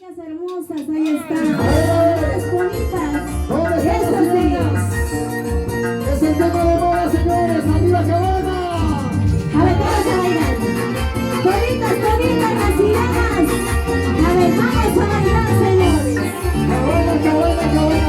chicas hermosas, ahí están. Las bonitas. Eso sí. Es el tema de moda, señores. ¡Arriba, cabana! A ver, todas a bailar. Toditas, toditas las sirenas. A ver, vamos a bailar, señores. Cabana, cabana, cabana.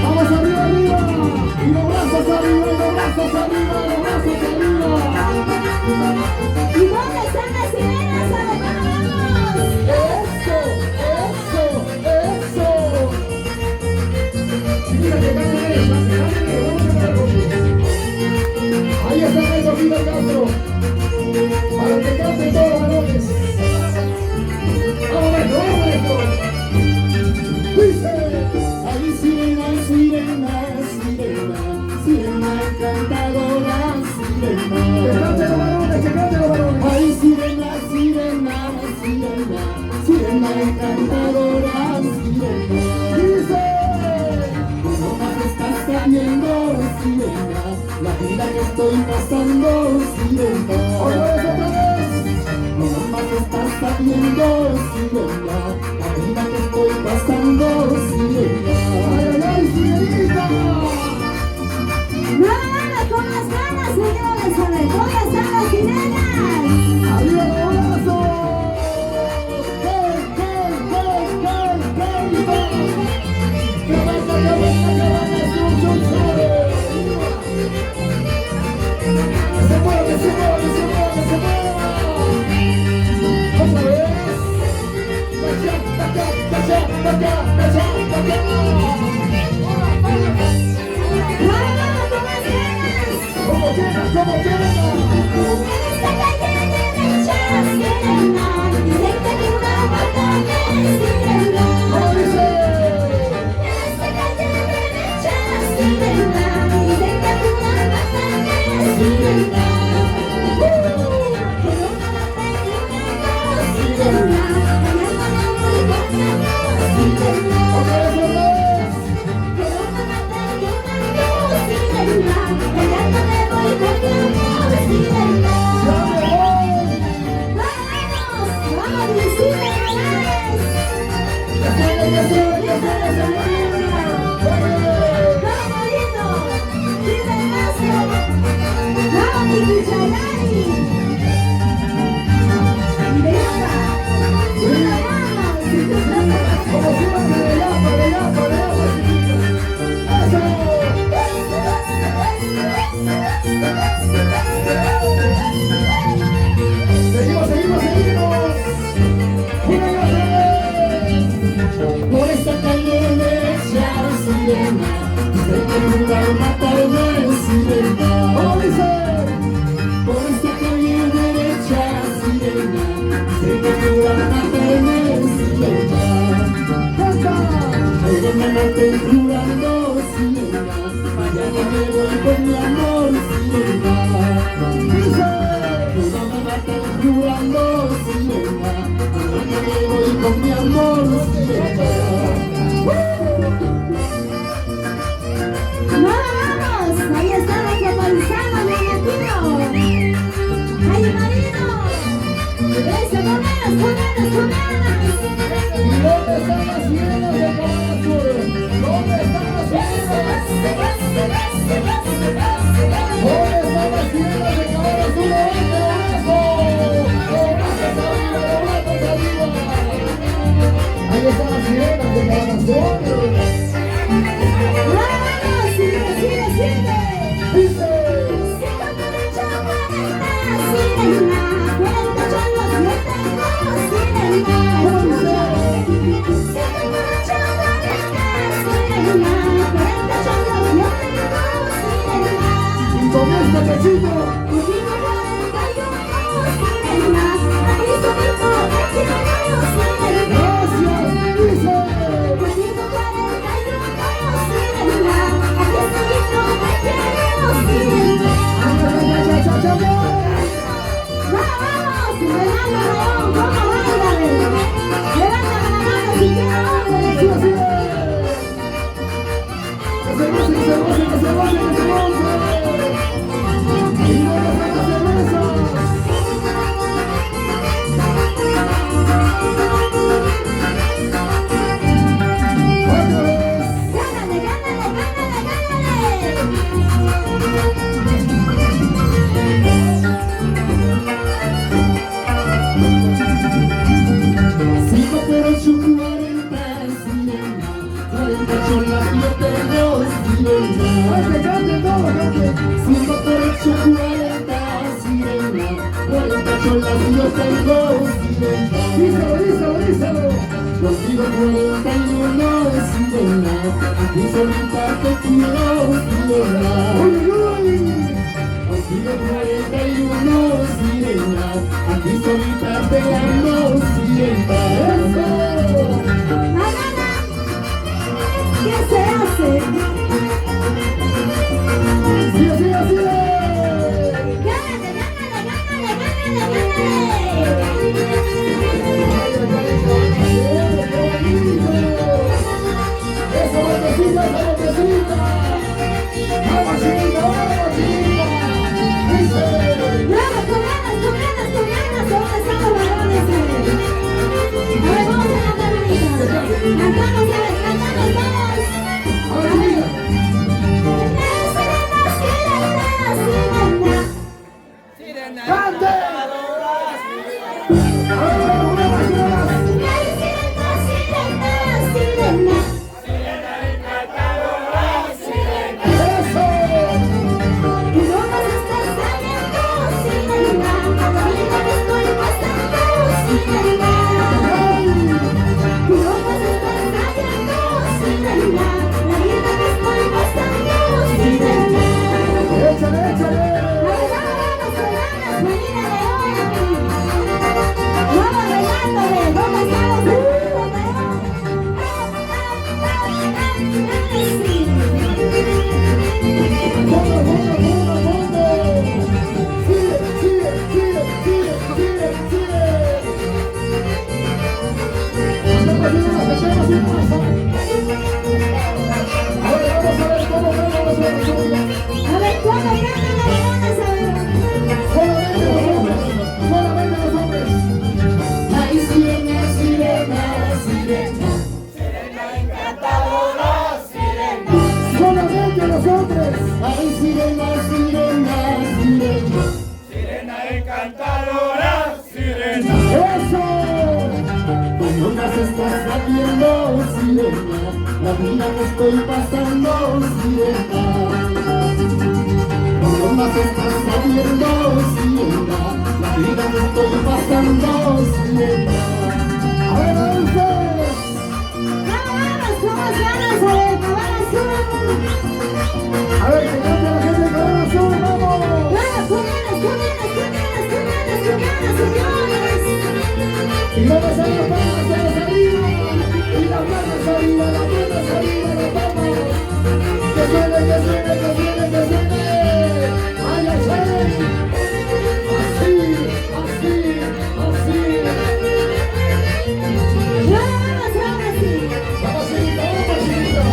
Vamos arriba, arriba. Y los brazos arriba, y los brazos arriba, y los brazos arriba. ¿Y dónde están las sirenas? A ver, vamos. Eso, eso, eso. Mira que ganen esa, vamos a ver. Ahí está el Rosita Castro. Para que canten todos los varones. Vamos a ver, vamos a ver. Dice, ay sirena, sirena, sirena, sirena encantadora, sirena. Que canten los varones, que canten los varones. Ay sirena, sirena, sirena, sirena encantadora, sirena. Dice, tú nomás estás sabiendo, sirena, la vida que estoy pasando, sirena. Otra vez. No nomás estás sabiendo, sirena, la vida que estoy pasando, sirena. ¡Ay, ay, sirenita! No, con las ganas, señores. A ver, ¿dónde están las sirenas? ¡Arriba los brazos! ¡Hey, hey, hey, hey, hey! ¡Cabana, cabana, cabana! ¡Zum, ¡Que se mueva, que se mueva, que se mueva, que se mueva! ¡Otra vez! ¡Tacha, tacha, tacha, tacha, tacha, tacha! ¡Vamos, con las ganas! ¡Como quieras, como quieras! Esta calle de leche, sirena, directa que una batalla, sirena. ¡Como dice! Esta calle de leche, sirena, directa que una batalla, sirena. Seguimos, seguimos, seguimos. Una y otra vez. Por esta calle derecha, sirena, sé que nunca matarme, sirena. ¿Cómo dice? Por esta calle derecha, sirena, sé que nunca matarme, sirena. ¡Canta! Hoy me maté jurando, sirena, mañana me voy con mi amor, sirena. Dice, no me maten jurando, sirena, mañana me voy con mi amor, sirena. ¡Vamos! Ahí está nuestro paisano Negatino. ¡Ay, marino! ¡Eso, con ganas, con ganas, con ganas! ¿Y dónde están las sirenas de Cabana Sur? ¿Dónde están las sirenas? ¿Dónde están las sirenas de Cabana Sur? ¡Levante los brazos! ¡Los brazos arriba, los brazos arriba! Ahí están las sirenas de Cabana Sur. ¡Vamos! ¡Sigue, sigue, sigue! Dice, Sirena, cuenta changos, no tengo sirena. ¿cómo dice? Cuenta changos, se goce, que se goce, que se goce, que se goce. Y no nos falta cervezas. Otra vez. ¡Gánale, gánale, gánale, 5 por 8, 40, sirena. 40 cholas, yo tengo sirena. ¡Cante, cante, todo, cante! 5 por 8, 40, sirena. 40 cholas, yo tengo sirena. Díselo, díselo, díselo. Contigo 41 sirena. Aquí solita te quiero sirena. ¡Uy, uy! Contigo 41 sirena. Aquí solita te amo sirena. ¡Eso! ¡Banana! ¿Qué se hace? ¡Sigue, sigue, sigue! ¡Gánale, gánale, gánale, ¡Esa botecita, esa botecita! ¡Vamos, chiquita, vamos, chiquita! ¡Dice! ¡Bravo, con ganas, con ganas, con ganas! ¿Dónde están los varones? A ver, vamos a cantar ahorita. Cantamos, a ver, cantamos, vamos. ¡Ahora sí! Sirena, ¡Cante! ¡Ahora, una más, una más! ¡Eso! ¡Échale, échale! ¡Fondo, fondo, fondo, fondo! ¡Sigue, sigue, sigue, sigue, sigue, sigue! ¡Hacemos una masa! Ahora vamos a ver cómo ganan los hombres. Solamente los hombres. Ay, sirena, sirena, sirena. Solamente los hombres. Ay, sirena, sirena, sirena. Sirena encantadora, sirena. ¡Eso! Cuando más estás haciendo, sirena. La vida que estoy pasando, sirena. Cuando más estás haciendo, sirena. La vida que estoy pasando, sirena. A ver, ustedes. A ver, que cante la gente de Cabana Azul, vamos. Y vamos a las palmas arriba. Y las palmas arriba, las palmas arriba, las palmas. Que suene, que suene, que suene, que suene. Ay, ay, ay. Así, así, así. Vamos, chiquita, vamos, chiquita.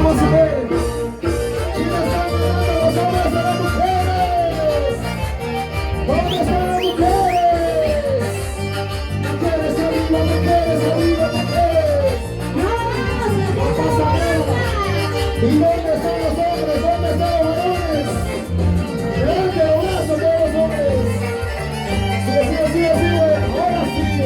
Vamos a ver. ¿Quién está ganando los hombres a las mujeres? ¿Dónde están las mujeres? Mujeres arriba, mujeres arriba, mujeres. La pasarela. ¿Y dónde están los hombres? ¿Dónde están los varones? Levante los brazos todos los hombres. Sigue, sigue, sigue, sigue. Ahora sí.